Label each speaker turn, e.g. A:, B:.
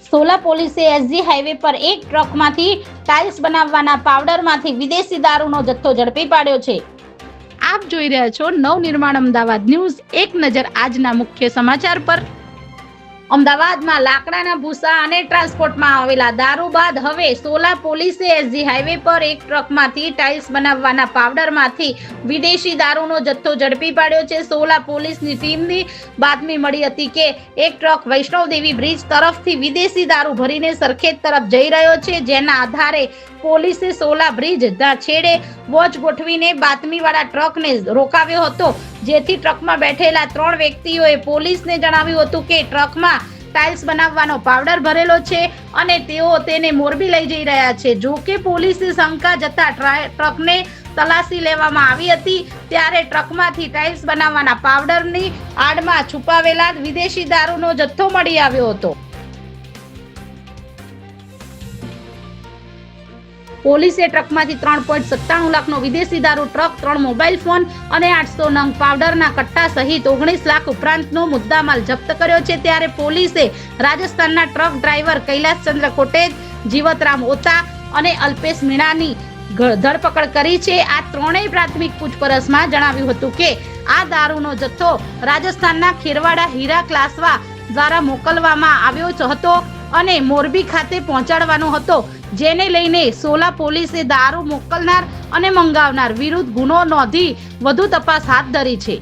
A: સોલા પોલીસે SG highway પર એક ટ્રકમાંથી ટાઇલ્સ બનાવવાના પાવડરમાંથી વિદેશી દારૂનો જથ્થો ઝડપી પાડ્યો છે। આપ જોઈ રહ્યા છો નવનિર્માણ અમદાવાદ ન્યૂઝ। એક નજર આજના મુખ્ય સમાચાર પર। અમદાવાદમાં લાકડાના ભૂસા અને ટ્રાન્સપોર્ટમાં આવેલા દારૂ બાદ હવે સોલા પોલીસે એસજી હાઈવે પર એક ટ્રકમાંથી ટાઇલ્સ બનાવવાના પાવડરમાંથી વિદેશી દારૂનો જથ્થો ઝડપી પાડ્યો છે। સોલા પોલીસની ટીમની બાતમી મળી હતી કે એક ટ્રક વૈષ્ણવદેવી બ્રિજ તરફથી વિદેશી દારૂ ભરીને સરખેજ તરફ જઈ રહ્યો છે, જેના આધારે પોલીસે સોલા બ્રિજના છેડે વોચ ગોઠવીને બાતમીવાળા ટ્રકને રોકાવ્યો હતો, જેથી ટ્રકમાં બેઠેલા 3 વ્યક્તિઓએ પોલીસને જણાવ્યું હતું કે ટ્રકમાં ટાઇલ્સ બનાવવાનો પાવડર ભરેલો છે અને તેઓ તેને મોરબી લઈ જઈ રહ્યા છે। જો કે પોલીસે શંકા જતા ટ્રકને તલાશી લેવામાં આવી હતી, ત્યારે ટ્રકમાંથી ટાઇલ્સ બનાવવાના પાવડરની આડમાં છુપાવેલા વિદેશી દારૂનો જથ્થો મળી આવ્યો હતો। પોલીસે ટ્રકમાંથી 3.97 લાખનો વિદેશી દારૂ, ટ્રક, 3 મોબાઈલ ફોન અને 800 નંગ પાવડરના કટ્ટા સહિત 19 લાખ ઉપરાંતનો મુદ્દામાલ જપ્ત કર્યો છે। ત્યારે પોલીસે રાજસ્થાનના ટ્રક ડ્રાઈવર કૈલાસચંદ્ર કોટેજ, જીવતરામ ઓતા અને અલ્પેશ મીણાની ધરપકડ કરી છે। આ ત્રણેય પ્રાથમિક પૂછપરછમાં જણાવ્યું હતું કે આ દારૂનો જથ્થો રાજસ્થાનના ખેરવાડા હીરા ક્લાસવા દ્વારા મોકલવામાં આવ્યો હતો અને મોરબી ખાતે પહોંચાડવાનો હતો, જેને લઈને સોલા પોલીસે દારૂ મોકલનાર અને મંગાવનાર વિરુદ્ધ ગુનો નોંધી વધુ તપાસ હાથ ધરી છે।